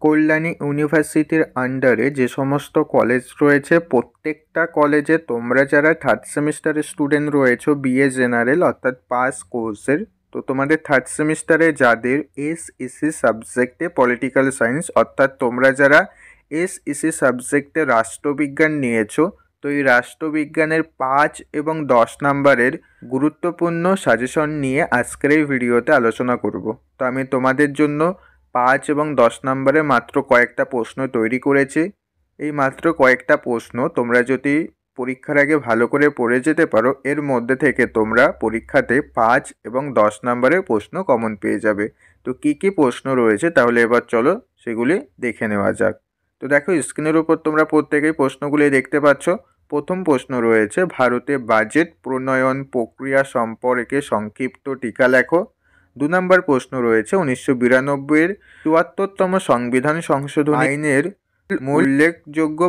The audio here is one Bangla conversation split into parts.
কল্যাণী ইউনিভার্সিটির আন্ডারে যে সমস্ত কলেজ রয়েছে প্রত্যেকটা কলেজে তোমরা যারা থার্ড সেমিস্টারের স্টুডেন্ট রয়েছো বিএ জেনারেল অর্থাৎ পাস কোর্সের, তো তোমাদের থার্ড সেমিস্টারে যাদের এসইসি সাবজেক্টে পলিটিক্যাল সায়েন্স অর্থাৎ তোমরা যারা এসইসি সাবজেক্টে রাষ্ট্রবিজ্ঞান নিয়েছো, তো এই রাষ্ট্রবিজ্ঞানের 5 এবং 10 নম্বরের গুরুত্বপূর্ণ সাজেশন নিয়ে আজকের এই ভিডিওতে আলোচনা করব। তো আমি তোমাদের জন্য 5 এবং 10 নম্বরে মাত্র কয়েকটা প্রশ্ন তৈরি করেছি। এই মাত্র কয়েকটা প্রশ্ন তোমরা যদি পরীক্ষার আগে ভালো করে পড়ে যেতে পারো, এর মধ্যে থেকে তোমরা পরীক্ষাতে 5 এবং 10 নম্বরের প্রশ্ন কমন পেয়ে যাবে। তো কি কি প্রশ্ন রয়েছে তাহলে এবার চলো সেগুলি দেখে নেওয়া যাক। তো দেখো, স্ক্রিনের উপর তোমরা প্রত্যেকেই প্রশ্নগুলি দেখতে পাচ্ছ। প্রথম প্রশ্ন রয়েছে, ভারতে বাজেট প্রণয়ন প্রক্রিয়া সম্পর্কে সংক্ষিপ্ত টিকা লেখো। 2 নম্বর প্রশ্ন রয়েছে, 1992-এর 74তম সংবিধান সংশোধন আইনের উল্লেখযোগ্য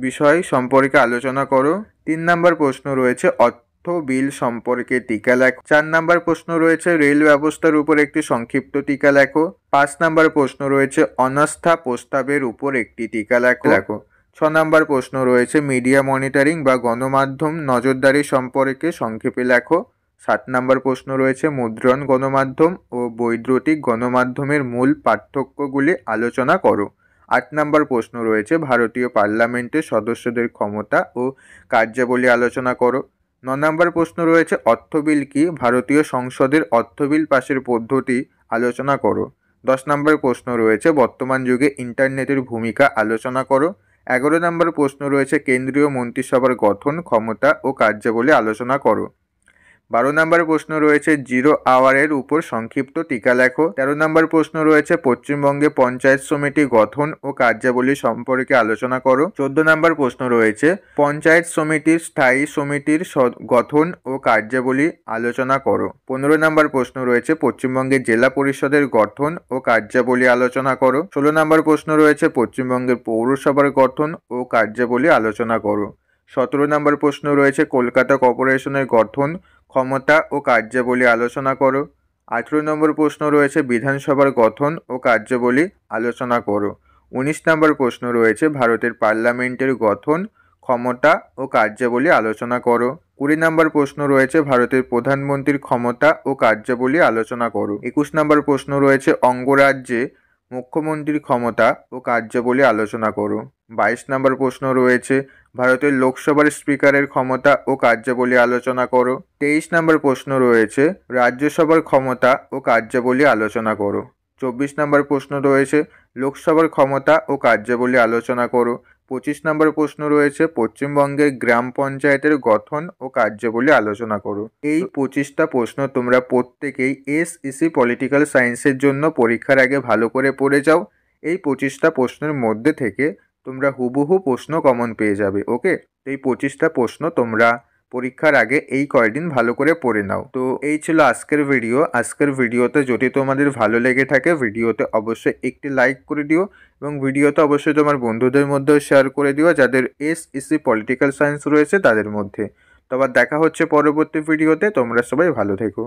বিষয় সম্পর্কে আলোচনা করো। 3 নম্বর প্রশ্ন রয়েছে, অর্থ বিল সম্পর্কে টিকা লেখো। 4 নম্বর প্রশ্ন রয়েছে, রেল ব্যবস্থার উপর একটি সংক্ষিপ্ত টিকা লেখো। 5 নম্বর প্রশ্ন রয়েছে, অনাস্থা প্রস্তাবের উপর একটি টিকা লেখো। 6 নম্বর প্রশ্ন রয়েছে, মিডিয়া মনিটরিং বা গণমাধ্যম নজরদারি সম্পর্কে সংক্ষেপে লেখো। 7 নম্বর প্রশ্ন রয়েছে, মুদ্রণ গণমাধ্যম ও বৈদ্যুতিক গণমাধ্যমের মূল পার্থক্যগুলি আলোচনা করো। 8 নম্বর প্রশ্ন রয়েছে, ভারতীয় পার্লামেন্টের সদস্যদের ক্ষমতা ও কার্যাবলী আলোচনা করো। 9 নম্বর প্রশ্ন রয়েছে, অর্থ বিল কি? ভারতীয় সংসদের অর্থ বিল পাশের পদ্ধতি আলোচনা করো। 10 নম্বর প্রশ্ন রয়েছে, বর্তমান যুগে ইন্টারনেটের ভূমিকা আলোচনা করো। 11 নম্বর প্রশ্ন রয়েছে, কেন্দ্রীয় মন্ত্রিসভার গঠন, ক্ষমতা ও কার্যাবলী আলোচনা করো। 12 নম্বর প্রশ্ন রয়েছে, জিরো আওয়ারের উপর সংক্ষিপ্ত টিকা লেখো। 13 নম্বর প্রশ্ন রয়েছে, পশ্চিমবঙ্গে পঞ্চায়েত সমিতি গঠন ও কার্যাবলী সম্পর্কে আলোচনা করো। 14 নম্বর প্রশ্ন রয়েছে, পঞ্চায়েত সমিতির স্থায়ী সমিতির গঠন ও কার্যাবলী আলোচনা করো। 15 নম্বর প্রশ্ন রয়েছে, পশ্চিমবঙ্গের জেলা পরিষদের গঠন ও কার্যাবলী আলোচনা করো। 16 নম্বর প্রশ্ন রয়েছে, পশ্চিমবঙ্গের পৌরসভার গঠন ও কার্যাবলী আলোচনা করো। 17 নম্বর প্রশ্ন রয়েছে, কলকাতা কর্পোরেশনের গঠন, ক্ষমতা ও কার্যাবলী আলোচনা করো। 18 নম্বর প্রশ্ন রয়েছে, বিধানসভার গঠন ও কার্যাবলী আলোচনা করো। 19 নম্বর প্রশ্ন রয়েছে, ভারতের পার্লামেন্টের গঠন, ক্ষমতা ও কার্যাবলী আলোচনা করো। 20 নম্বর প্রশ্ন রয়েছে, ভারতের প্রধানমন্ত্রীর ক্ষমতা ও কার্যাবলী আলোচনা করো। 21 নম্বর প্রশ্ন রয়েছে, অঙ্গরাজ্যে মুখ্যমন্ত্রীর ক্ষমতা ও কার্যাবলী আলোচনা করো। 22 নম্বর প্রশ্ন রয়েছে, ভারতের লোকসভার স্পিকারের ক্ষমতা ও কার্যাবলী আলোচনা করো। 23 নম্বর প্রশ্ন রয়েছে, রাজ্যসভার ক্ষমতা ও কার্যাবলী আলোচনা করো। 24 নম্বর প্রশ্ন রয়েছে, লোকসভার ক্ষমতা ও কার্যাবলী আলোচনা করো। 25 নম্বর প্রশ্ন রয়েছে, পশ্চিমবঙ্গের গ্রাম পঞ্চায়েতের গঠন ও কার্যাবলী আলোচনা করো। এই 25টা প্রশ্ন তোমরা প্রত্যেকেই এসইসি পলিটিক্যাল সায়েন্সের জন্য পরীক্ষার আগে ভালো করে পড়ে যাও। এই 25টা প্রশ্নের মধ্যে থেকে তোমরা হুবহু প্রশ্ন কমন পেয়ে যাবে। ওকে, এই 25টা প্রশ্ন তোমরা পরীক্ষার আগে এই কয়েকদিন ভালো করে পড়ে নাও। তো এই ছিল আজকের ভিডিও। আজকের ভিডিওতে যদি তোমাদের ভালো লেগে থাকে ভিডিওতে অবশ্যই একটি লাইক করে দিও এবং ভিডিওতে অবশ্যই তোমার বন্ধুদের মধ্যেও শেয়ার করে দিও যাদের এসইসি পলিটিক্যাল সায়েন্স রয়েছে তাদের মধ্যে। তো আবার দেখা হচ্ছে পরবর্তী ভিডিওতে। তোমরা সবাই ভালো থেকো।